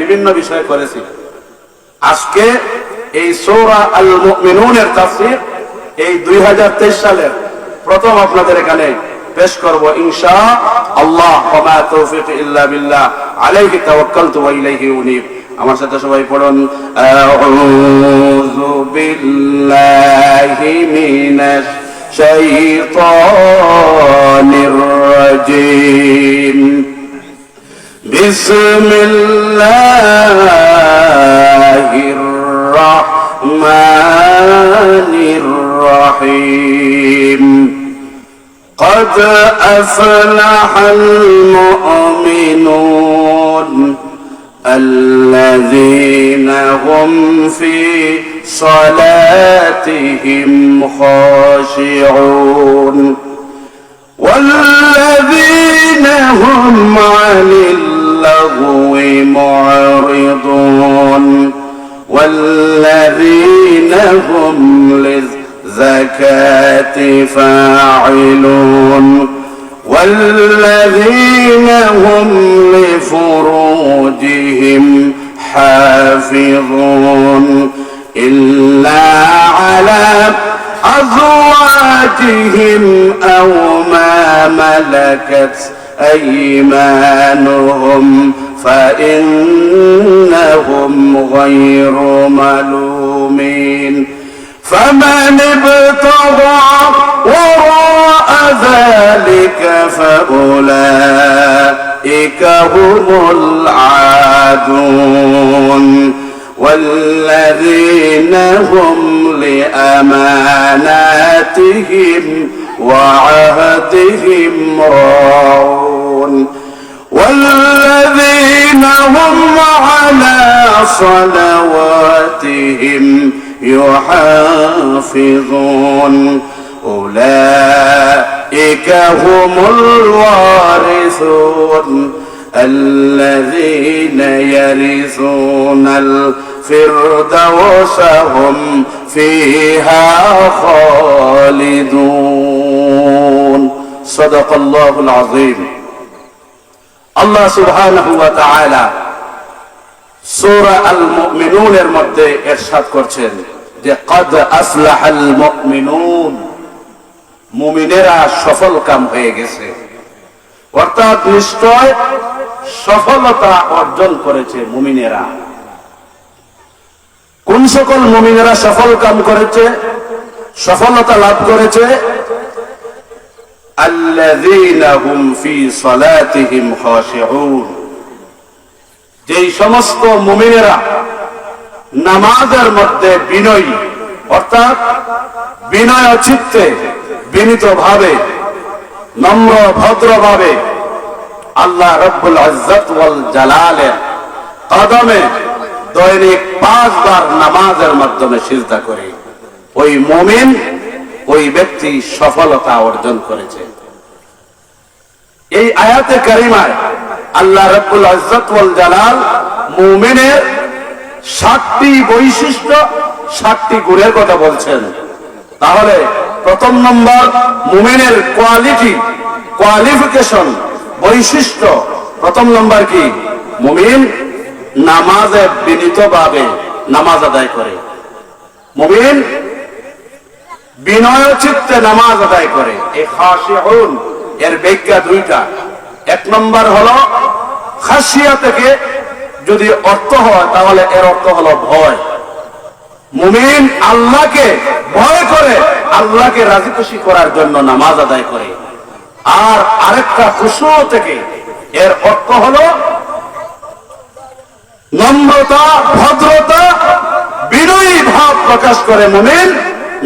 বিভিন্ন বিষয় করেছি। আজকে এই সূরা আল মুমিনুনের তাফসীর এই 2023 সালের প্রথম আপনাদের এখানে পেশ করব ইনশাআল্লাহ। ওয়া মা তাওফীক ইল্লা বিল্লাহ আলাইহি তাওয়াক্কালতু ওয়া ইলাইহি উনীব। আমার সাথে সবাই পড়ুন, আউযু বিল্লাহি মিনাশ শাইতানির রাজীম, বিসমিল্লাহির রাহমানির রাহিম। قد أفلح المؤمنون الذين هم في صلاتهم خاشعون والذين هم عن اللغو معرضون والذين هم للزكاة فاعلون والذين هم لفروجهم حافظون إلا على أزواجهم أو ما ملكت أيمانهم فإنهم غير ملومين فمن ابتغى وراء ذلك فأولئك هم العادون والذين هم لأماناتهم وعهدهم راعون والذين هم على صلواتهم يحافظون أولئك هم الوارثون الذين يرثون الفردوس هم فيها خالدون صدق الله العظيم। আল্লাহ সুবহানাহু ওয়া তাআলা সূরা আল মুমিনুনের মধ্যে ইরশাদ করছেন যে قد أفلح المؤمنون, মুমিনেরা সফল কাম হয়ে গেছে, অর্থাৎ নিশ্চয় সফলতা অর্জন করেছে মুমিনেরা। কোন সকল মুমিনেরা সফল কাম করেছে, সফলতা লাভ করেছে? আল্লাযীনা হুম ফী সালাতিহিম খাশিউন, যেই সমস্ত মুমিনেরা নামাজের মধ্যে বিনয়ী, অর্থাৎ বিনয় চিত্তে বিনীত ভাবে নম্র ভদ্রভাবে আল্লাহ রাব্বুল ইজ্জত ওয়াল জালালের কদমে দৈনিক 5 বার নামাজের মাধ্যমে সিজদা করে, ওই মুমিন, ওই ব্যক্তি সফলতা অর্জন করেছে। এই আয়াতে কারিমায় আল্লাহ রাব্বুল ইজ্জত ওয়াল জালাল মুমিনের 7টি বৈশিষ্ট্য, 7টি গুণের কথা বলছেন। তাহলে প্রথম নম্বর মুমিনের কোয়ালিফিকেশন, বৈশিষ্ট্য, প্রথম নম্বর কি? মুমিন নামাজে বিনীতভাবে নামাজ আদায় করে, মুমিন বিনয় চিত্তে নামাজ আদায় করে। এই খাশিউন এর ব্যাখ্যা দুইটা। এক নম্বর হলো খাশিয়া থেকে যদি অর্থ হয় তাহলে এর অর্থ হলো ভয়। মুমিন আল্লাহকে ভয় করে, আল্লাহকে রাজি খুশি করার জন্য নামাজ আদায় করে। আর আরেকটা খুশু থেকে এর অর্থ হলো নম্রতা, ভদ্রতা, বিনয়ী ভাব প্রকাশ করে মুমিন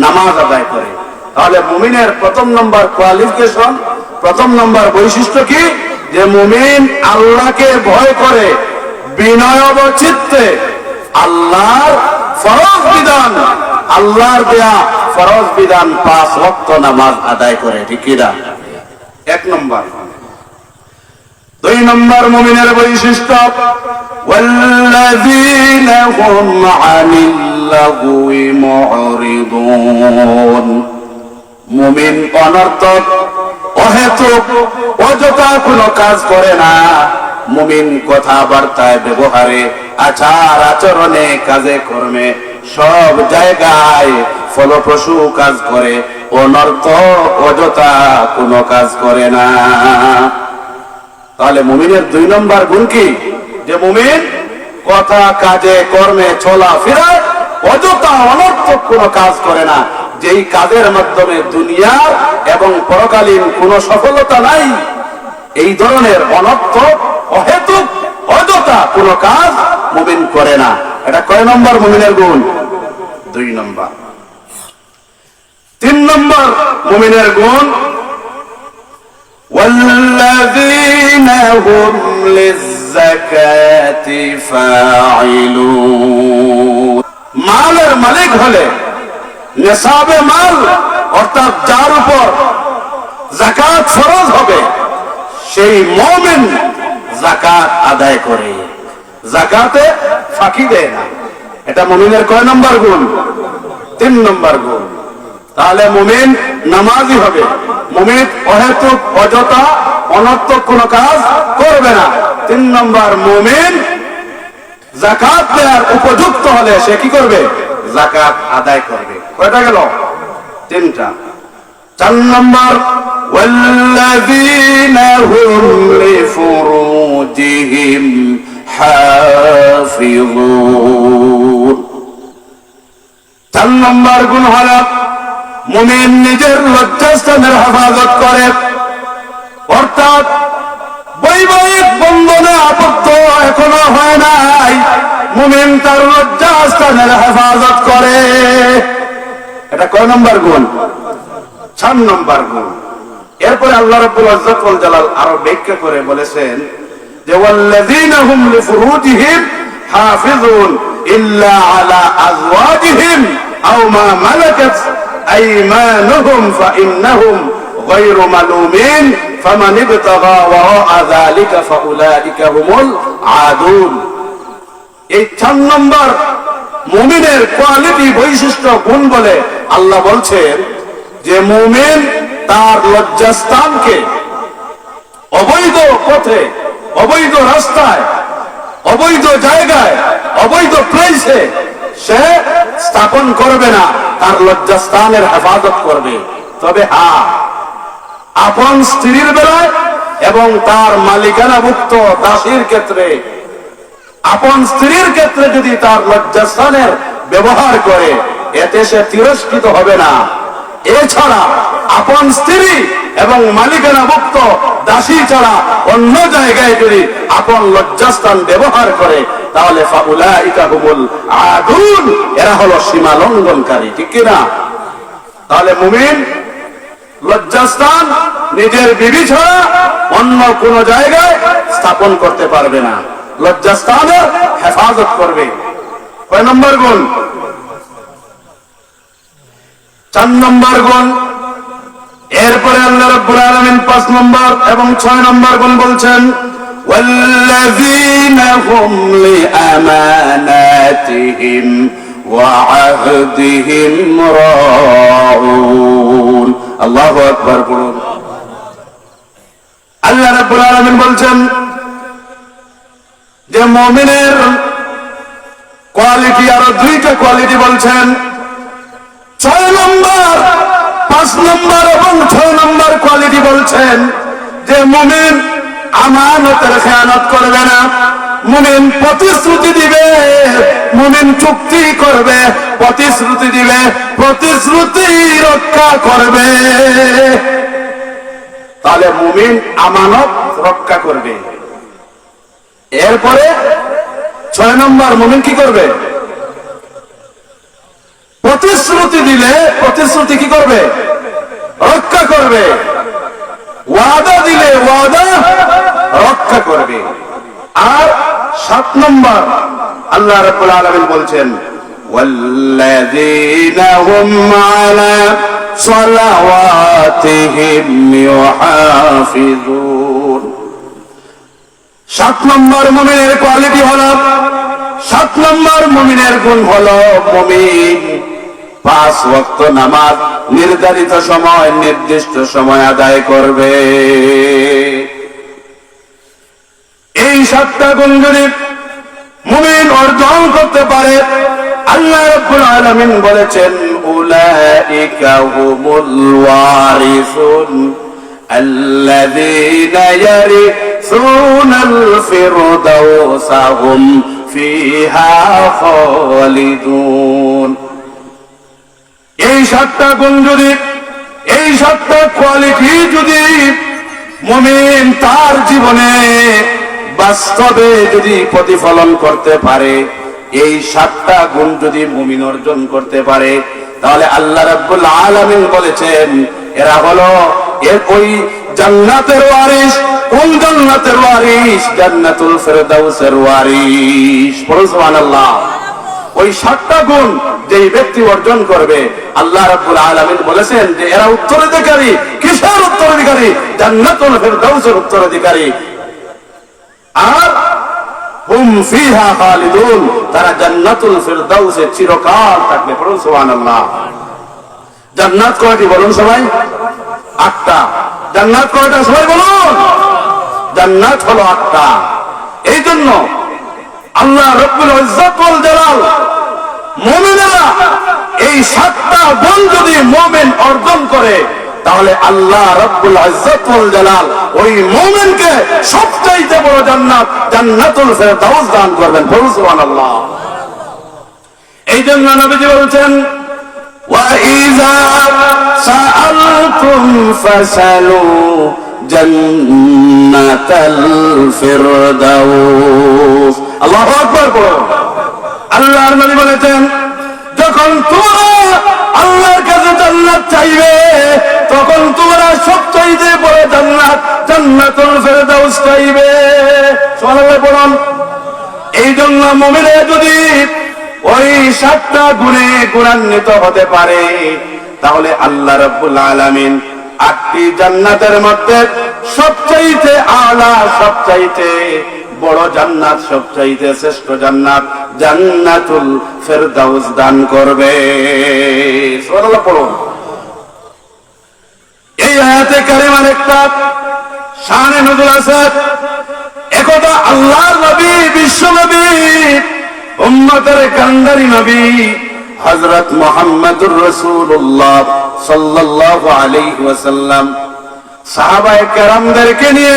নামাজ আদায় করে। তাহলে মুমিনের প্রথম নম্বর কোয়ালিফিকেশন, প্রথম নম্বর বৈশিষ্ট্য কি? যে মুমিন আল্লাহকে ভয় করে, বিনয় চিত্তে আল্লাহর ফরজ বিধান, আল্লাহর দেয়া ফরজ বিধান 5 ওয়াক্ত নামাজ আদায় করে। ঠিক কি না? এক নম্বর। 2 নম্বর মুমিনের বৈশিষ্ট্য ওয়াল্লাযীনা হুম আনিল লাগwi মু'রিদুন, মুমিন অনর্থক, অহেতুক, অযথা কোনো কাজ করে না। মুমিন কথাবার্তায়, ব্যবহারে, আচার আচরণে, কাজে কর্মে সব জায়গায় ফলপ্রসূ কাজ করে, অনর্থক অযথা কোনো কাজ করে না। তাহলে মুমিনের 2 নম্বর গুণ কি? যে মুমিন কথা, কাজে, কর্মে, চলাফেরা অযথা অনর্থক কোনো কাজ করে না। যেই কাজের মাধ্যমে দুনিয়া এবং পরকালীন কোনো সফলতা নাই, এই ধরনের অনর্থক, অহেতুক, অযথা কোনো কাজ মুমিন করে না। এটা কয় নম্বর মুমিনের গুণ? 2 নম্বর। 3 নম্বর মুমিনের গুণ, والذين هم للزكاة فاعلون। মালের মালিক হলে নেশাবে মাল, অর্থাৎ যার উপর যাকাত ফরজ হবে, সেই মুমিন যাকাত আদায় করে, যাকাতে ফাঁকি দেয় না। এটা মুমিনের কয় নম্বর গুণ? 3 নম্বর গুণ। তাহলে মুমিন নামাজি হবে, মুমিন অহেতুক, অযথা, অনর্থক কোনো কাজ করবে না। 3 নম্বর, মুমিন যাকাত দেওয়ার উপযুক্ত হলে সে কি করবে? যাকাত আদায় করবে। কয়টা গেল? 3টা। 4 নম্বর, ওয়াল্লাযীনা হুম লিফুরুজিহিম হাফিজুন। 4 নম্বর গুণ হলো মুমিন নিজের লজ্জাস্থানের হেফাজত করে, অর্থাৎ বৈবাহিক বন্ধনে আবদ্ধ এখনো হয় নাই, মুমিন তার লজ্জাস্থানের হেফাজত করে। এটা কয় নম্বর গুণ? 4 নম্বর গুণ। এরপরে আল্লাহ রাব্বুল ইজ্জত ওয়াল জালাল আরো ব্যাখ্যা করে বলেছেন যে ওয়াল্লাযীনা হুম লিফুরুজিহিম হাফিজুন ইল্লা আলা আজওয়াজিহিম আও মা মালাকাত আইমানুহুম ফাইন্নাহুম গায়রু মালুমিন ফামান ইবতাগা ওয়ারাআ যালিকা ফাউলাইকা হুমুল আদুন। এই 4 নম্বর মুমিনের কোয়ালিটি, বৈশিষ্ট্য, গুণ বলে আল্লাহ বলছেন যে মুমিন তার লজ্জাস্থানকে অবৈধ পথে, অবৈধ রাস্তায়, অবৈধ জায়গায়, অবৈধ প্লেসে সে স্থাপন করবে না, তার লজ্জাস্থানের হেফাজত করবে। তবে আপন স্ত্রীর বেলায় এবং তার মালিকানাভুক্ত দাসীর ক্ষেত্রে, আপন স্ত্রীর ক্ষেত্রে যদি তার লজ্জাস্থানের ব্যবহার করে, এতে সে তিরস্কৃত হবে না। এছাড়া আপন স্ত্রী এবং মালিকানাভুক্ত দাসী ছাড়া অন্য জায়গায় যদি আপন লজ্জাস্থান ব্যবহার করে, তাহলে ফাউলাইকা হুমুল আদুন, এরা হলো সীমা লঙ্ঘনকারী। ঠিক কিনা? তাহলে মুমিন লজ্জাস্থান নিজের বিবি ছাড়া অন্য কোন জায়গায় স্থাপন করতে পারবে না, লজ্জাস্থানের হেফাজত করবে। কয় নম্বর গুণ? 4 নম্বর গুণ। এরপরে আল্লাহ রাব্বুল আলামিন 5 নম্বর এবং 6 নম্বর গুণ বলছেন, ওয়াল্লাযীনা হুম লিআমানাতিহিম ওয়া আহদিহিম রাউন। আল্লাহু আকবার বলুন। আল্লাহ রাব্বুল আলামিন বলছেন যে মুমিনের কোয়ালিটি, আরো 2টা কোয়ালিটি বলছেন। 6 নম্বর, 5 নম্বর এবং 6 নম্বর কোয়ালিটি বলছেন যে মুমিন আমানতের খেয়ানত করবে না, মুমিন প্রতিশ্রুতি দিবে, মুমিন চুক্তি করবে, প্রতিশ্রুতি দিবে, প্রতিশ্রুতি রক্ষা করবে। তাহলে মুমিন আমানত রক্ষা করবে। এরপরে 6 নম্বর, মুমিন কি করবে? প্রতিশ্রুতি দিলে প্রতিশ্রুতি কি করবে? রক্ষা করবে। ওয়াদা দিলে ওয়াদা রক্ষা করবে। আর 7 নম্বর আল্লাহ রাব্বুল আলামিন বলছেন, ওয়াল্লাযীনা হুম আলা সালাওয়াতিহিম ইউহাফিজুন। 7 নম্বর মুমিনের কোয়ালিটি হলো, 7 নম্বর মুমিনের গুণ হলো, মুমিন 5 ওয়াক্ত নামাজ নির্ধারিত সময়, নির্দিষ্ট সময় আদায় করবে। এই 7টা গুণ যদি মুমিন অর্জন করতে পারে, আল্লাহ রাব্বুল আলামিন বলেছেন উলাইকা হুমুল ওয়ারিসুন আল্লাযীনা ইয়ারিসুনাল ফিরদাউসা হুম ফিহা খালিদুন। এই 7টা গুণ যদি, এই 7টা কোয়ালিটি যদি মুমিন তার জীবনে বাস্তবে যদি প্রতিফলন করতে পারে, এই 7টা গুণ যদি মুমিন অর্জন করতে পারে, তাহলে আল্লাহ রাব্বুল আলামিন বলেছেন এরা হলো ওই জান্নাতের ওয়ারিস। কোন জান্নাতের ওয়ারিস? জান্নাতুল ফিরদাউসের ওয়ারিস। সুবহানাল্লাহ। ওই 7টা গুণ যেই ব্যক্তি অর্জন করবে, আল্লাহ রাব্বুল আলামিন বলেছেন যে এরা উত্তরাধিকারী। কিসের উত্তরাধিকারী? জান্নাতুল ফিরদাউসের উত্তরাধিকারী। আর হুম ফিহা খালিদুন, তারা জান্নাতুল ফিরদাউসে চিরকাল থাকবে। সুবহানাল্লাহ। জান্নাত কয়টি বলুন সবাই? 8টা। জান্নাত কয়টা সবাই বলুন? জান্নাত হলো 8টা। এই জন্য আল্লাহ রব্বুল ইজ্জত ওয়াল জালাল মুমিনেরা এই 7টা গুণ যদি মুমিন অর্জন করে, তাহলে আল্লাহ রব্বুল ইজ্জত ওয়াল জালাল ওই মুমিনকে সবচাইতে বড় জান্নাত, জান্নাতুল ফিরদাউস দান করবেন। সুবহানাল্লাহ। এই জন্য নবীজি বলেছেন وَإِذَا سَأَلْتُمْ فَاسْأَلُوا جَنَّةَ الْفِرْدَوْسِ। আল্লাহু আকবার বলুন। আল্লাহর নবী বলেছেন যখন তোমরা আল্লাহর কাছে জান্নাত চাইবে, তখন তোমরা সবচাইতে বড় জান্নাত, জান্নাতুল ফিরদাউস চাইবে। সুবহানাল্লাহ বলুন। এই জন্য মুমিনে যদি ওই 7টা গুণে গুণান্বিত হতে পারে, তাহলে আল্লাহ রাব্বুল আলামিন 8টি জান্নাতের মধ্যে সবচাইতে আলা, সবচাইতে বড় জান্নাত, সবচাইতে শ্রেষ্ঠ জান্নাত, জান্নাতুল ফিরদাউস দান করবে। সুবহানাল্লাহ পড়ুন। এই আয়াতে কারিমার একটা শানে নুজুল আছে। একদা আল্লাহর নবী, বিশ্ব নবী, উম্মতের কান্ডারি নবী হযরত মুহাম্মদুর রাসূলুল্লাহ সাল্লাল্লাহু আলাইহি ওয়াসাল্লাম সাহাবায়ে কেরামদেরকে নিয়ে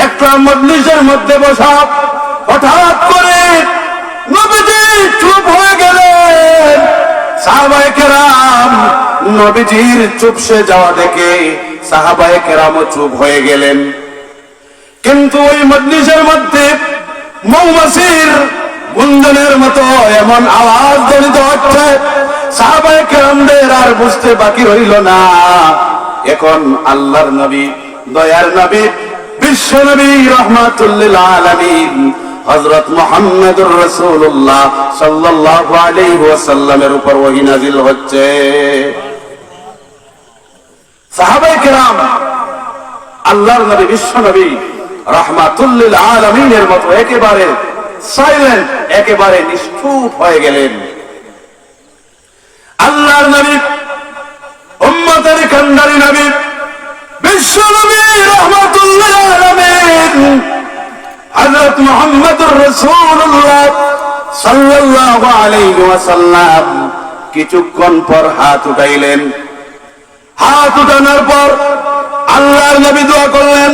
একটা মজলিসের মধ্যে বসা। হঠাৎ করে নবীজি চুপ হয়ে গেলেন। সাহাবায়ে কেরাম নবীজির চুপসে যাওয়া দেখে সাহাবায়ে কেরামও চুপ হয়ে গেলেন। কিন্তু ওই মজলিসের মধ্যে মৌমাছির গুঞ্জনের মতো এমন আওয়াজ ধ্বনিত হচ্ছে, সাহাবায়ে কেরামদের আর বুঝতে বাকি রইল না। এখন আল্লাহর নবী, দয়ার নবী, বিশ্ব নবী রাহমাতুল লিল আলামিন হযরত মুহাম্মদুর রাসূলুল্লাহ সাল্লাল্লাহু আলাইহি ওয়াসাল্লামের উপর ওহী নাযিল হচ্ছে। সাহাবায়ে কেরাম আল্লাহর নবী, বিশ্ব নবী রাহমাতুল লিল আলামিনের মতো একেবারে সাইলেন্ট, একেবারে নিষ্ঠুপ হয়ে গেলেন। আল্লাহর নবী, উম্মতের কান্ডারি নবী, বিশ্ব নবী রাহমাতুল লিল আলামিন হযরত মুহাম্মদুর রাসূলুল্লাহ সাল্লাল্লাহু আলাইহি ওয়াসাল্লাম কিছুক্ষণ পর হাত উঠাইলেন। হাত উঠানোর পর আল্লাহর নবী দোয়া করলেন,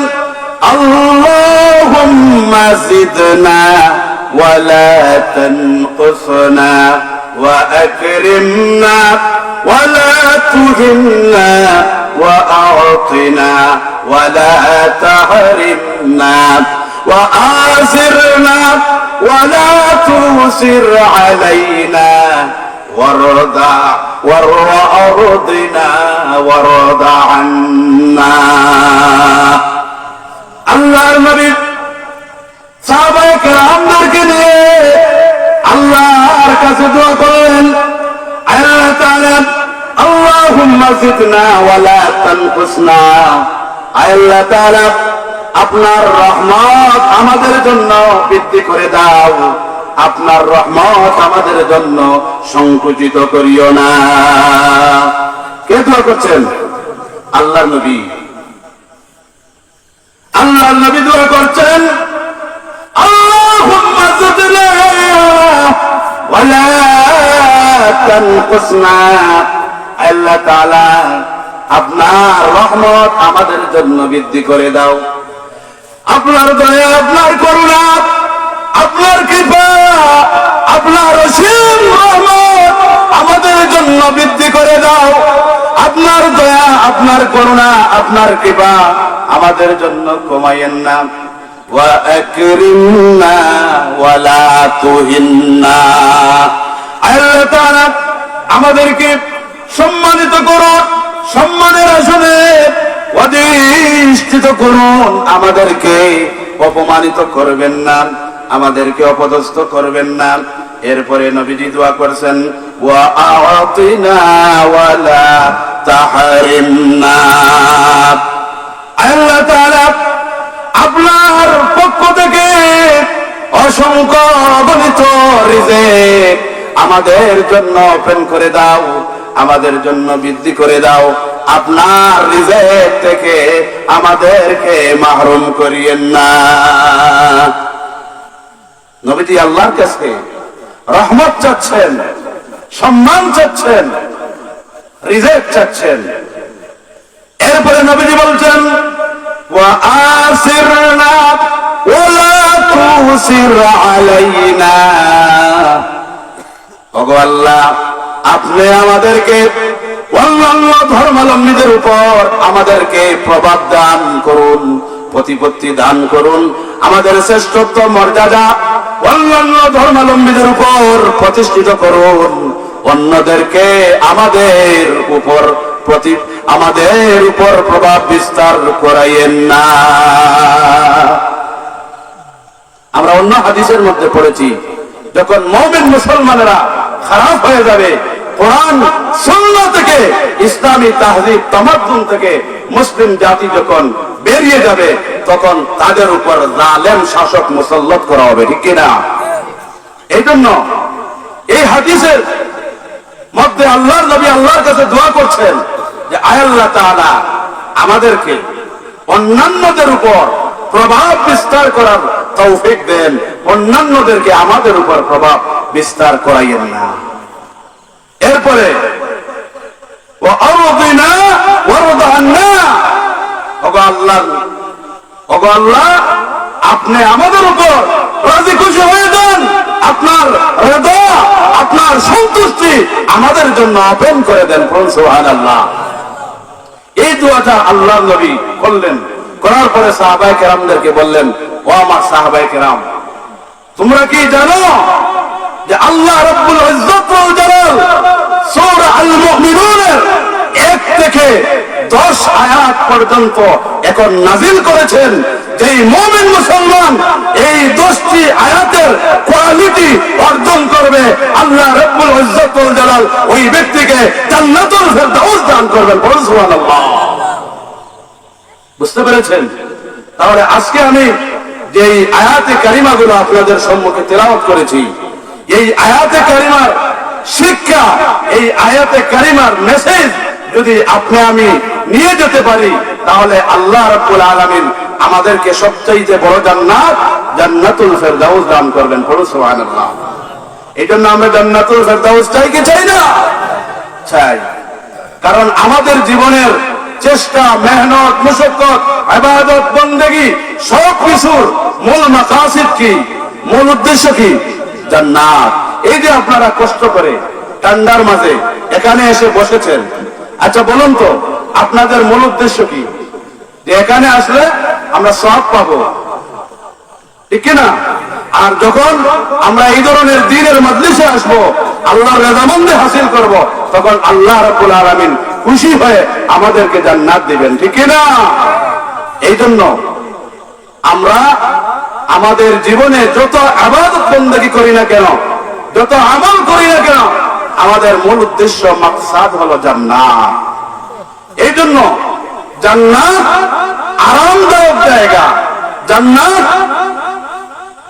আল্লাহুম্মা জিদনা ওয়ালা তানকুসনা ওয়া আকরিমনা ওয়ালা তুহিন্না ওয়া আ'তিনা ওয়ালা তাহরিমনা ওয়া আসিরনা ওয়ালা তুসির আলাইনা ওয়ারদা ওয়ারদিনা ওয়ারদা আন্না। আল্লাহর নবী সাহাবায়ে কেরামদেরকে নিয়ে আল্লাহর কাছে দোয়া করলেন, আল্লাহ তাআলা আল্লাহুম্মা জিদনা ওয়ালা তানকুসনা। আল্লাহ তাআলা আপনার রহমত আমাদের জন্য বৃদ্ধি করে দাও, আপনার রহমত আমাদের জন্য সংকুচিত করিও না। কে দোয়া করছেন? আল্লাহর নবী। আল্লাহর নবী দোয়া করছেন, আল্লাহুম্মা জিদনা ওয়ালা তানকুসনা। আল্লাহ তাআলা আপনার রহমত আমাদের জন্য বৃদ্ধি করে দাও, আপনার দয়া, আপনার করুণা, আপনার কৃপা, আপনার অসীম রহমত আমাদের জন্য বৃদ্ধি করে দাও। আপনার দয়া, আপনার করুণা, আপনার কৃপা আমাদের জন্য কমাইয়েন না। ওয়া আকরিমনা ওয়ালা তুহিন্না। আল্লাহ তাআলা আমাদেরকে সম্মানিত করুন, সম্মানের আসনে অধিষ্ঠিত করুন, আমাদেরকে অপমানিত করবেন না, আমাদেরকে অপদস্থ করবেন না। এরপরে নবীজি দোয়া করছেন, ওয়া আ'তিনা ওয়ালা তাহরিমনা। আল্লাহ তাআলা আপনার পক্ষ থেকে অসংখ্য অগণিত রিজিক আমাদের জন্য ওপেন করে দাও, আমাদের জন্য বৃদ্ধি করে দাও। আপনার রিজিক থেকে আমাদেরকে মাহরুম করিয়েন না। নবীজি আল্লাহর কাছে রহমত চাচ্ছেন, সম্মান চাচ্ছেন, রিজিক চাচ্ছেন। এরপরে নবীজি বলছেন, ওয়া আসিরনা ওয়ালা তুসির আলাইনা। ওগো আল্লাহ, আপনি আমাদেরকে অন্যান্য ধর্মাবলম্বীদের উপর আমাদেরকে প্রভাব দান করুন, প্রতিপত্তি দান করুন, আমাদের শ্রেষ্ঠত্ব মর্যাদা অন্যান্য ধর্মাবলম্বীদের উপর প্রতিষ্ঠিত করুন, অন্যদেরকে আমাদের উপর প্রভাব বিস্তার করাইয়েন না। আমরা অন্য হাদিসের মধ্যে পড়েছি, যখন মুমিন মুসলমানেরা খারাপ হয়ে যাবে, কোরআন সুন্নাহ থেকে, ইসলামী তাহযীব তামাদ্দুন থেকে মুসলিম জাতি যখন বেরিয়ে যাবে, তখন তাদের উপর জালেম শাসক মুসাল্লাত করা হবে, ঠিক কিনা? এই জন্য এই হাদিসের মধ্যে আল্লাহর নবী আল্লাহর কাছে দোয়া করছেন যে আয় আল্লাহ তাআলা আমাদেরকে অন্যান্যদের উপর প্রভাব বিস্তার করার তৌফিক দেন, অন্যান্যদেরকে আমাদের উপর প্রভাব বিস্তার করাইয়েন না। এরপরে ওগো আল্লাহ, আপনি আমাদের উপর রাজি খুশি হয়ে যান, আপনার রিদা, আপনার সন্তুষ্টি আমাদের জন্য ওপেন করে দেন। সুবহানাল্লাহ। এই দোয়াটা আল্লাহর নবী করলেন, করার পরে সাহাবায়ে কেরামদেরকে বললেন, ও আমার সাহাবায়ে কেরাম, তোমরা কি জানো যে আল্লাহ রাব্বুল ইজ্জত ওয়াল জালাল সূরা আল মুমিনুনের 1 থেকে 10 আয়াত পর্যন্ত এখন নাযিল করেছেন, যে মুমিন মুসলমান এই 10টি আয়াতের কোয়ালিটি অর্জন করবে, আল্লাহ রাব্বুল ইজ্জত ওয়াল জালাল ওই ব্যক্তিকে জান্নাতুল ফেরদাউস দান করবেন। সুবহানাল্লাহ। বুঝতে পেরেছেন? তাহলে আজকে আমি যে আয়াতে কারিমাগুলো আপনাদের সম্মুখে তেলাওয়াত করেছি, এই আয়াতে কারিমার শিক্ষা, এই আয়াতে কারিমার মেসেজ যদি আপনি আমি নিয়ে যেতে পারি, তাহলে আল্লাহ রাব্বুল আলামিন আমাদেরকে সবচেয়ে বড় জান্নাত, জান্নাতুল ফেরদাউস দান করবেন। সুবহানাল্লাহ। এই জন্য আমরা জান্নাতুল ফেরদাউস চাই কি চাই না? চাই। কারণ আমাদের জীবনের চেষ্টা, মেহনত, মুশাক্কত, ইবাদত, বন্দেগী সব কিছুর মূল মাকাসিদ কি, মূল উদ্দেশ্য কি? জান্নাত। এই যে আপনারা কষ্ট করে ঠান্ডার মাঝে এখানে এসে বসেছেন, আচ্ছা বলুন তো আপনাদের মূল উদ্দেশ্য কি? যে এখানে আসলে আমরা সওয়াব পাবো, ঠিক কিনা? আর যখন আমরা এই ধরনের দ্বীনের মজলিসে আসবো, আল্লাহর রেজামন্দি হাসিল করব, তখন আল্লাহ রাব্বুল আলামিন খুশি হয়ে আমাদেরকে জান্নাত দিবেন, ঠিক কিনা? এই জন্য আমরা আমাদের জীবনে যত ইবাদত বন্দেগী করি না কেন, যত আমল করি না কেন, আমাদের মূল উদ্দেশ্য, মাকসাদ হলো জান্নাত। এই জন্য জান্নাত আরামদায়ক জায়গা, জান্নাত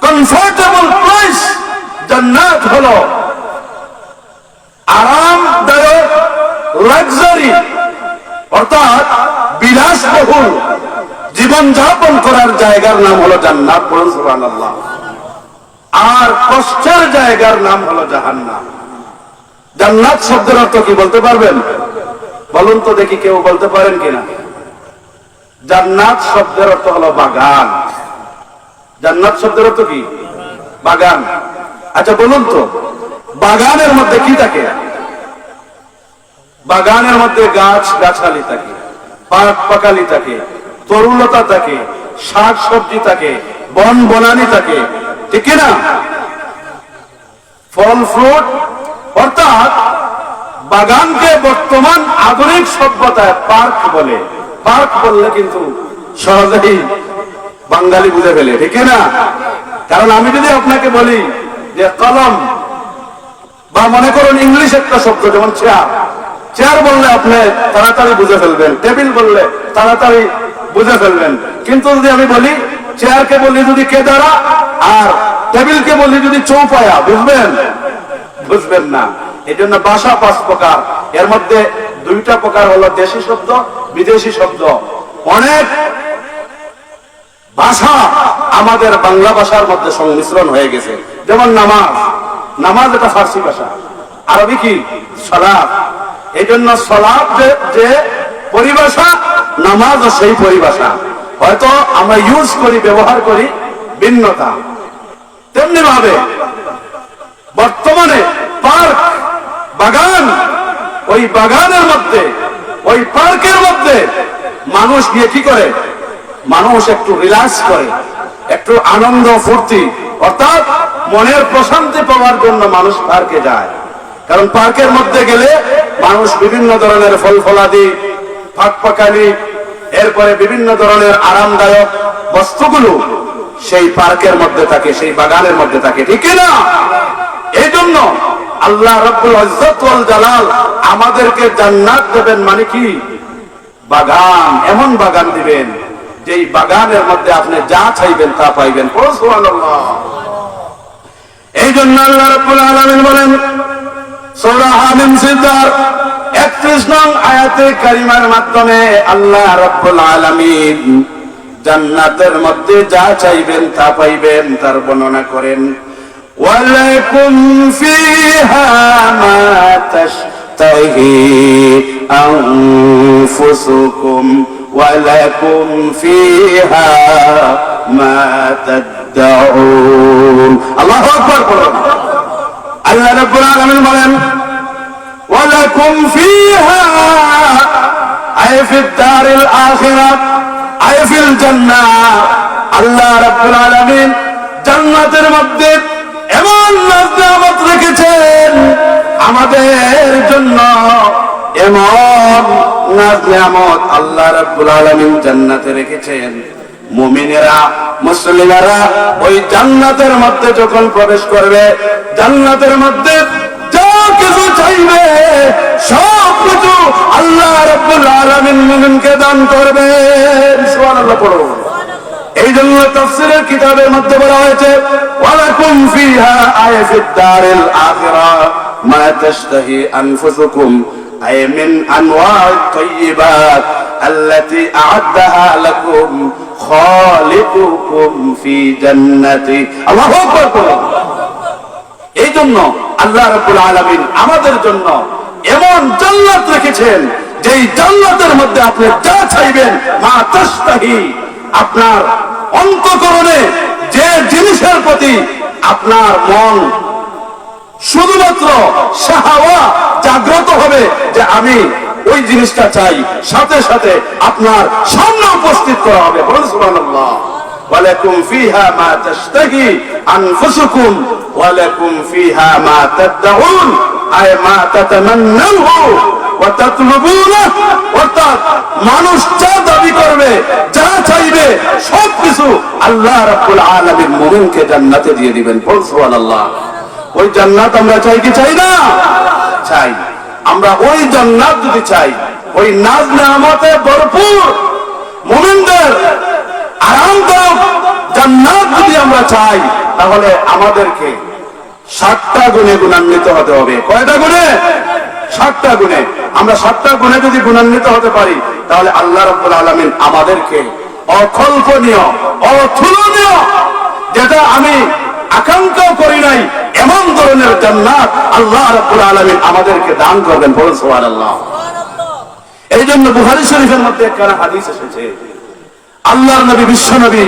কমফোর্টেবল প্লেস, জান্নাত হলো আরামদায়ক লাক্সারি, অর্থাৎ বিলাসবহুল জীবন যাপন করার জায়গার নাম হলো জান্নাত। সুবহানাল্লাহ। আর কষ্টের জায়গার নাম হলো জাহান্নাম। জান্নাত শব্দের অর্থ কি বলতে পারবেন? বলুন তো দেখি, কেউ বলতে পারেন কিনা? জান্নাত শব্দের অর্থ হলো বাগান। জান্নাত শব্দের অর্থ কি? বাগান। আচ্ছা বলুন তো, বাগানের মধ্যে কি থাকে? বাগানের মধ্যে গাছ গাছালি থাকে, পাক পাকালি থাকে, তরুলতা থাকে, শাক সবজি থাকে, বন বনানি থাকে, ঠিক না? ফল ফ্রুট। অর্থাৎ বাগানকে বর্তমান আধুনিক সভ্যতায় পার্ক বলে। পার্ক বললে কিন্তু সহজেই বাঙালি বুঝে ফেলে, ঠিক না? কারণ আমি যদি আপনাকে বলি যে কলম, বা মনে করুন ইংলিশ একটা শব্দ যেমন চেয়ার, চেয়ার বললে আপনি তাড়াতাড়ি বুঝে ফেলবেন, টেবিল বললে তাড়াতাড়ি বুঝে ফেলবেন। কিন্তু যদি আমি বলি চেয়ারকে বলি যদি কেদারা, আর টেবিলকে বলি যদি চৌপায়া, বুঝবেন? বুঝবেন না। এই জন্য ভাষা 5 প্রকার, এর মধ্যে 2টা প্রকার হলো দেশি শব্দ, বিদেশি শব্দ। অনেক ভাষা আমাদের বাংলা ভাষার মধ্যে সংমিশ্রণ হয়ে গেছে। যেমন নামাজ, নামাজ এটা ফার্সি ভাষা, আরবি কি? সালাত। এই জন্য সালাত যে পরিভাষা, নামাজও সেই পরিভাষা। হয়তো আমরা ইউজ করি, ব্যবহার করি ভিন্নতা। তেমনি ভাবে বর্তমানে পার্ক, বাগান, ওই বাগানের মধ্যে, ওই পার্কের মধ্যে মানুষ গিয়ে কি করে? মানুষ একটু রিল্যাক্স করে, একটু আনন্দ ফুর্তি, অর্থাৎ মনের প্রশান্তি পাওয়ার জন্য মানুষ পার্কে যায়। কারণ পার্কের মধ্যে গেলে মানুষ বিভিন্ন ধরনের ফল ফলাদি, ফাঁক পাকালি, এরপরে বিভিন্ন ধরনের আরামদায়ক বস্তুগুলো সেই পার্কের মধ্যে থাকে, সেই বাগানের মধ্যে থাকে, ঠিক না? এই জন্য আল্লাহ রাব্বুল ইজ্জত ওয়াল জালাল আমাদেরকে জান্নাত দেবেন, মানে কি? বাগান। এমন বাগান দিবেন যেই বাগানের মধ্যে আপনি যা চাইবেন তা পাইবেন। সুবহানাল্লাহ। এই জন্য আল্লাহ রাব্বুল আলামিন বলেন সূরা হামিম সিদ্দার 31 নং আয়াতে কারিমার মাধ্যমে আল্লাহ রাব্বুল আলামিন জান্নাতের মধ্যে যা চাইবেন তা পাইবেন তার বর্ণনা করেন। ওয়ালাকুম ফিহা মা তাশতাহি আনফুসুকুম ওয়ালাকুম ফিহা মা তাদউন। আল্লাহু আকবার বলুন। আল্লাহ রাব্বুল আলামিন বলেন ওয়ালাকুম ফিহা আই ফিদ দারিল আখিরাহ আই ফিল জান্নাহ। আল্লাহ রাব্বুল আলামিন জান্নাতের মধ্যে এমন নিয়ামত রেখেছেন আমাদের জন্য, এমন নিয়ামত আল্লাহ রাব্বুল আলামিন জান্নাতে রেখেছেন। মুমিনেরা, মুসলিমেরা ওই জান্নাতের মধ্যে যখন প্রবেশ করবে, জান্নাতের মধ্যে যা কিছু চাইবে সব কিছু আল্লাহ রাব্বুল আলামিন মুমিনকে দান করবেন। সুবহানাল্লাহ পড়ুন। এই জন্য তাফসীরের কিতাবের মধ্যে বলা হয়েছে ওয়ালাকুম ফিহা আই ফিদ দারিল আখিরাহ মা তাশতাহি আনফুসুকুম আই মিন আনওয়া'ত তাইয়্যিবাত আল্লাতী আ'আদ্দাহা লাকুম খালিকুকুম ফি জান্নাতি। আল্লাহু আকবার। এই জন্য আল্লাহ রাব্বুল আলামিন আমাদের জন্য এমন জান্নাত রেখেছেন যেই জান্নাতের মধ্যে আপনি যা চাইবেন মা তাশতাহি, আপনার অন্তঃকরণে যে জিনিসের প্রতি আপনার মন শুধুমাত্র শাহওয়া জাগ্রত হবে যে আমি ওই জিনিসটা চাই, সাথে সাথে আপনার সামনে উপস্থিত করা হবে। বলুন সুবহানাল্লাহ। ওয়ালাকুম ফিহা মা তাশতাহি আনফুসুকুম ওয়ালাকুম ফিহা মা তাদউন আই মা তাতামান্নাহু ওয়া তাতলুবুনাহু। অর্থাৎ মানুষ যা দাবি করবে, যা চাইবে সবকিছু আল্লাহ রাব্বুল আলামিন মুমিনকে জান্নাতে দিয়ে দিবেন। বলুন সুবহানাল্লাহ। ওই জান্নাত আমরা চাই কি চাই না? চাই। আমরা ওই জান্নাত যদি চাই, ওই নাজ নেয়ামতে ভরপুর মুমিনদের আরামদায়ক জান্নাত যদি আমরা চাই, তাহলে আমাদেরকে 7টা গুণে গুণান্বিত হতে হবে। কয়টা গুণে? 7টা গুণে। আমরা 7টা গুণে যদি গুণান্বিত হতে পারি, তাহলে আল্লাহ রাব্বুল আলামিন আমাদেরকে অকল্পনীয়, অতুলনীয়, যেটা আমি আকাঙ্ক্ষাও করি নাই এমন ধরনের জান্নাত আল্লাহ রাব্বুল আলামিন আমাদেরকে দান করবেন। বলুন সুবহানাল্লাহ। এই জন্য বুখারী শরীফের মধ্যে একখানা হাদিস এসেছে, আল্লাহর নবী বিশ্ব নবী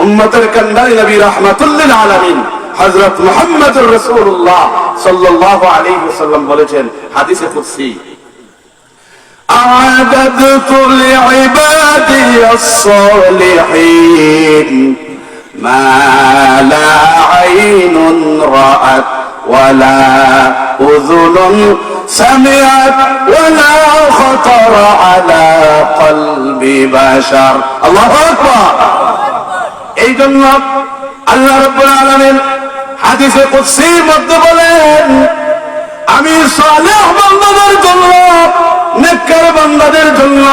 উম্মতের কান্ডারি নবী রাহমাতুল লিল আলামিন হযরত মুহাম্মদুর রাসূলুল্লাহ সাল্লাল্লাহু আলাইহি ওয়াসাল্লাম বলেছেন হাদিসে কুদসি, আ'দাদতু লি'ইবাদিয়াস সালিহিন মা লা আইনুন রাআত ওয়ালা উযুনুন সামিআত ওয়ালা খাতারা আলা কলবি বাশার। আল্লাহু আকবার। এই জন্য আল্লাহ রাব্বুল আলামিন হাদিসে কুদসির মধ্যে বলেন, আমি সালেহ বান্দাদের জন্য, নেককার বান্দাদের জন্য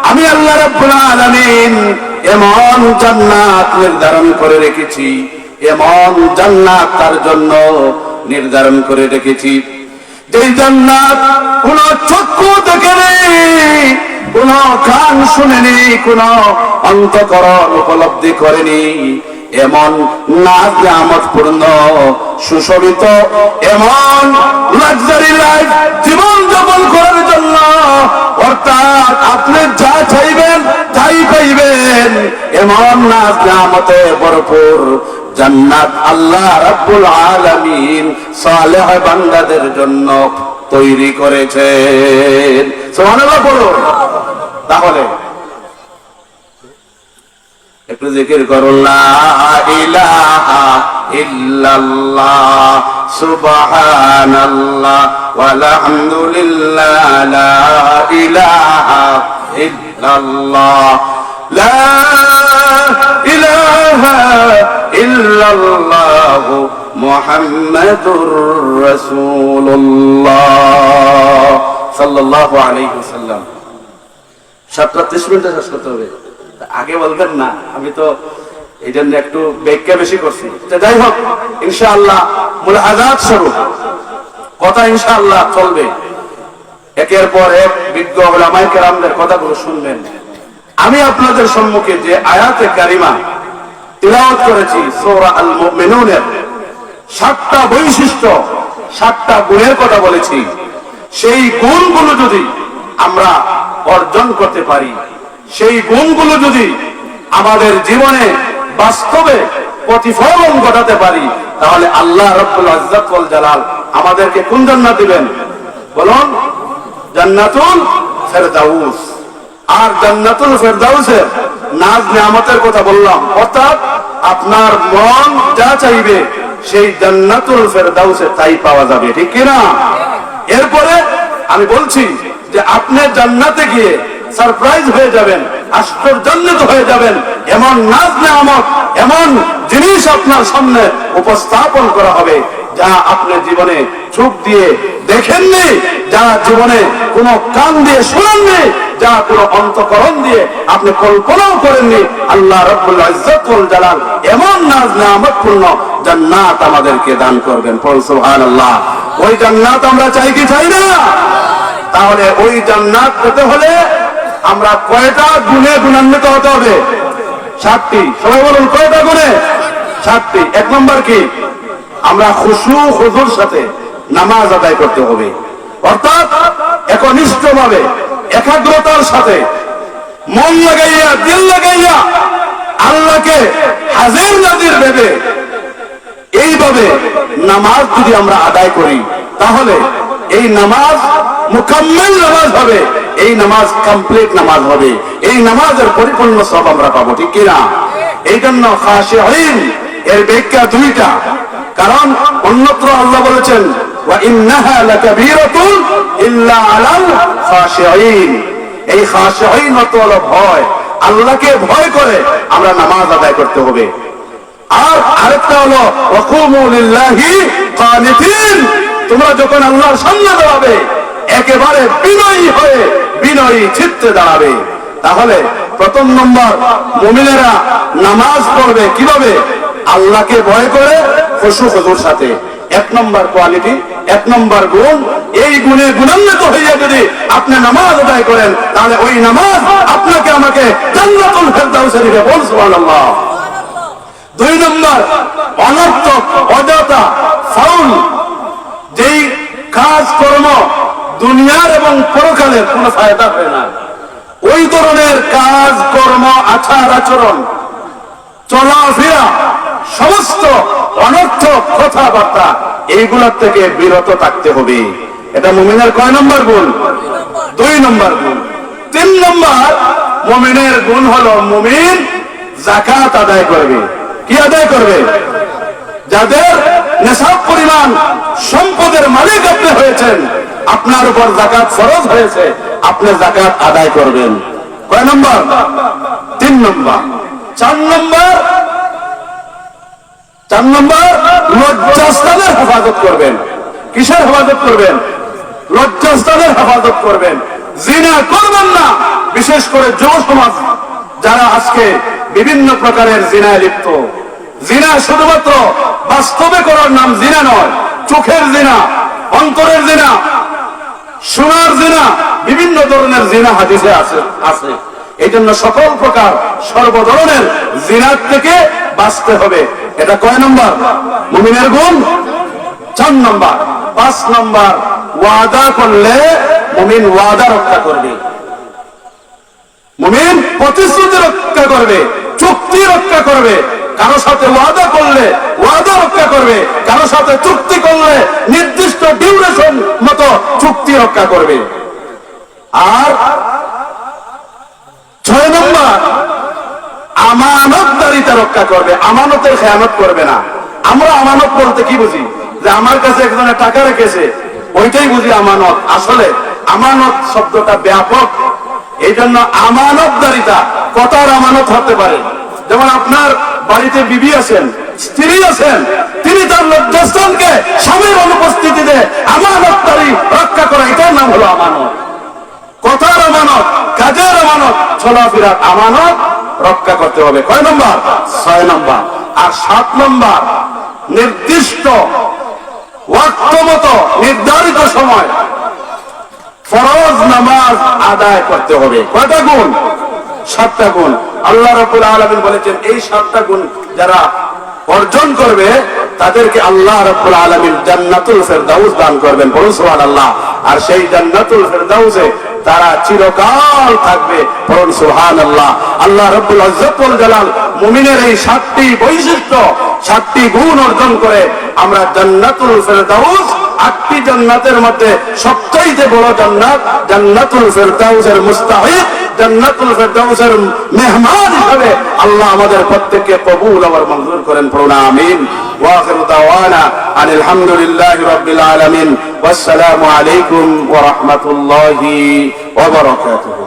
আমি আল্লাহ রাব্বুল আলামিন এমন জান্নাত নির্ধারণ করে রেখেছি, এমন জান্নাত তার জন্য নির্ধারণ করে রেখেছি যে জান্নাত কোন চক্ষু দেখেনি, কোন কান শুনেনি, কোন অন্তঃকরণ উপলব্ধি করেনি, এমন নাজ নিয়ামত পূর্ণ সুশোভিত এমন লাক্সারি লাইফ জীবন যাপন করার জন্য, অর্থাৎ আপনি যা চাইবেন তাই পাইবেন এমন নাজ নিয়ামতে ভরপুর জান্নাত আল্লাহ রাব্বুল আলামিন সালেহ বান্দাদের জন্য তৈরি করেছেন। সুবহানাল্লাহ বলুন। তাহলে একটু জিকির করুন, লা ইলাহা ইল্লাল্লাহ সুবহানাল্লাহ ওয়ালহামদুলিল্লাহ লা ইলাহা ইল্লাল্লাহ লা ইলাহা ইল্লাল্লাহ মুহাম্মাদুর রাসূলুল্লাহ সাল্লাল্লাহু আলাইহি ওয়াসাল্লাম। 7:30 মিনিটে শেষ করতে হবে, আগে বলবেন না, আমি তো এই জন্য একটু ব্যাখ্যা বেশি করছি। যাই হোক, ইনশাআল্লাহ মুলাহাজাত স্বরূপ কথা ইনশাআল্লাহ চলবে, একের পর এক বিজ্ঞ উলামায়ে কেরামদের কথাগুলো শুনবেন। আমি আপনাদের সম্মুখে যে আয়াতে কারিমা তিলাওয়াত করেছি সূরা আল মুমিনুনের 7টা বৈশিষ্ট্য, 7টা গুণের কথা বলেছি, সেই গুণগুলো যদি আমরা অর্জন করতে পারি, সেই গুণগুলো যদি আমাদের জীবনে বাস্তবে প্রতিফলন ঘটাতে পারি, তাহলে আল্লাহ রাব্বুল ইজ্জত ওয়াল জালাল আমাদেরকে কোন জান্নাত দিবেন বলুন? জান্নাতুল ফেরদাউস। আর জান্নাতুল ফেরদাউসের নাজ নিয়ামতের কথা বললাম, অর্থাৎ আপনার মন যা চাইবে সেই জান্নাতুল ফেরদাউসে তাই পাওয়া যাবে, ঠিক কি না? এরপরে আমি বলছি যে আপনি জান্নাতে গিয়ে সারপ্রাইজ হয়ে যাবেন, আশ্চর্যান্বিত হয়ে যাবেন, এমন নাজ নিয়ামত, এমন জিনিস আপনার সামনে উপস্থাপন করা হবে যা আপনি জীবনে চোখ দিয়ে দেখেননি, যা জীবনে কোনো কান দিয়ে শুনেননি, যা কোনো অন্তঃকরণ দিয়ে আপনি কল্পনাও করেননি। আল্লাহ রাব্বুল ইজ্জত ওয়াল জালাল এমন নাজ নিয়ামতপূর্ণ জান্নাত আমাদেরকে দান করবেন। পড়ুন সুবহানাল্লাহ। ওই জান্নাত আমরা চাই কি চাই না? তাহলে ওই জান্নাত পেতে হলে আমরা কয়টা গুণে গুণান্বিত হতে হবে? 7টি। সবাই বলুন, কয়টা গুণে? 7টি। 1 নম্বর কি? আমরা খুশু হুজুর সাথে নামাজ আদায় করতে হবে, অর্থাৎ একনিষ্ঠভাবে একাগ্রতার সাথে মন লাগাইয়া দিল লাগাইয়া আল্লাহকে হাজির নাজির ভেবে এইভাবে নামাজ যদি আমরা আদায় করি, তাহলে এই নামাজ মুকাম্মিল নামাজ হবে, এই নামাজ কমপ্লিট নামাজ হবে, এই নামাজের পরিপূর্ণ সব আমরা পাবো, ঠিক কিনা? এই জন্য খাশিঈন এর ব্যাখ্যা 2টা, কারণ অন্যত্র আল্লাহ বলেছেন ওয়া ইন্নাহা লাকাবীরাতুন ইল্লা আলাল খাশিঈন। এই খাশিঈন হলো ভয়, আল্লাহকে ভয় করে আমরা নামাজ আদায় করতে হবে। আর আরেকটা হলো ওয়াকুমু লিল্লাহি কানিতিন, তোমরা যখন আল্লাহর সামনে দাঁড়াবে একেবারে বিনয়ী হয়ে বিনয়ী চিত্তে দাঁড়াবে। তাহলে 1 নম্বর মুমিনেরা নামাজ পড়বে কিভাবে? আল্লাহকে ভয় করে খুশু হুজুর সাথে। 1 নম্বর কোয়ালিটি, 1 নম্বর গুণ। এই গুণে গুণান্বিত হইয়া যদি আপনি নামাজ আদায় করেন, তাহলে ওই নামাজ আপনাকে আমাকে জান্নাতুল ফেরদাউসে নিবে। বল সুবহানাল্লাহ। দুই নম্বর অনর্থক, অযথা, ফাউল যেই কাজ কর্ম দুনিয়ার এবং পরকালের কোনো ফায়দা হয় না, ওই ধরনের কাজ কর্ম, আচার আচরণ, চলাফেরা, সমস্ত অনর্থক কথাবার্তা এইগুলোর থেকে বিরত থাকতে হবে। এটা মুমিনের কয় নম্বর গুণ? 2 নম্বর গুণ। 3 নম্বর মুমিনের গুণ হলো মুমিন যাকাত আদায় করবে। কি আদায় করবে? যাদের নেশাব পরিমাণ সম্পদের মালিক আপনি হয়েছেন, আপনার উপর যাকাত ফরজ হয়েছে, আপনি যাকাত আদায় করবেন। কয় নম্বর? 3 নম্বর। 4 নম্বর লজ্জাস্থানের হেফাজত করবেন। কিসের হেফাজত করবেন? লজ্জাস্থানের হেফাজত করবেন। জিনা করবেন না। বিশেষ করে যুব সমাজ যারা আজকে বিভিন্ন প্রকারের জিনায় লিপ্ত, জিনা শুধুমাত্র বাস্তবে করার নাম জিনা নয়, চোখের জিনা, অন্তরের জিনা, শোনার জিনা, বিভিন্ন ধরনের জিনা হাদিসে আছে। এই জন্য সকল প্রকার সর্ব ধরনের জিনার থেকে বাঁচতে হবে। এটা কয় নম্বর মুমিনের গুণ? 4 নম্বর। 5 নম্বর, ওয়াদা করলে মুমিন ওয়াদা রক্ষা করবে। মুমিন প্রতিশ্রুতি রক্ষা করবে, চুক্তি রক্ষা করবে। কারো সাথে ওয়াদা করলে ওয়াদা রক্ষা করবে, কারো সাথে চুক্তি করলে নির্দিষ্ট ডিউরেশন মতো চুক্তি রক্ষা করবে। আর 6 নম্বর, আমানতদারিতা রক্ষা করবে, আমানতের খেয়ানত করবে না। আমরা আমানত বলতে কি বুঝি? যে আমার কাছে একজনের টাকা রেখেছে, ওইটাই বুঝি আমানত। আসলে আমানত শব্দটা ব্যাপক। এই জন্য আমানতদারিতা, কথার আমানত হতে পারে। যেমন আপনার বাড়িতে বিবি আছেন, স্ত্রী আছেন, তিনি তার লজ্জাস্থানকে স্বামীর অনুপস্থিতিতে আমানতদারি রক্ষা করা, এটার নাম হলো আমানত। কথার আমানত, কাজের আমানত, চলাফেরার আমানত রক্ষা করতে হবে। কয় নম্বর? 6 নম্বর। আর 7 নম্বর, নির্দিষ্ট ওয়াক্ত মতো নির্ধারিত সময় ফরজ নামাজ আদায় করতে হবে। কয়টা গুণ? 7টা গুণ। আল্লাহ রাব্বুল আলামিন বলেছেন এই 7টা গুণ যারা অর্জন করবে তাদেরকে আল্লাহ রাব্বুল আলামিন জান্নাতুল ফেরদাউস দান করবেন। বলুন সুবহানাল্লাহ। আর সেই জান্নাতুল ফেরদাউসে তারা চিরকাল থাকবে। বলুন সুবহানাল্লাহ। আল্লাহ রাব্বুল ইজ্জত ওয়াল জালাল মুমিনের এই 7টি বৈশিষ্ট্য, 7টি গুণ অর্জন করে আমরা জান্নাতুল ফেরদাউস, 8টি জান্নাতের মধ্যে সবচেয়ে বড় জান্নাত জান্নাতুল ফেরদাউসের মুস্তাহিক, জান্নাতুল ফেরদাউসের মেহমান হিসেবে আল্লাহ আমাদের প্রত্যেককে কবুল আর মঞ্জুর করেন। পড়ুন আমিন। ওয়া আখিরু দাওয়ানা আনিল হামদুলিল্লাহি রাব্বিল আলামিন। ওয়াসসালামু আলাইকুম ওয়া রাহমাতুল্লাহি ওয়া বারাকাতুহু।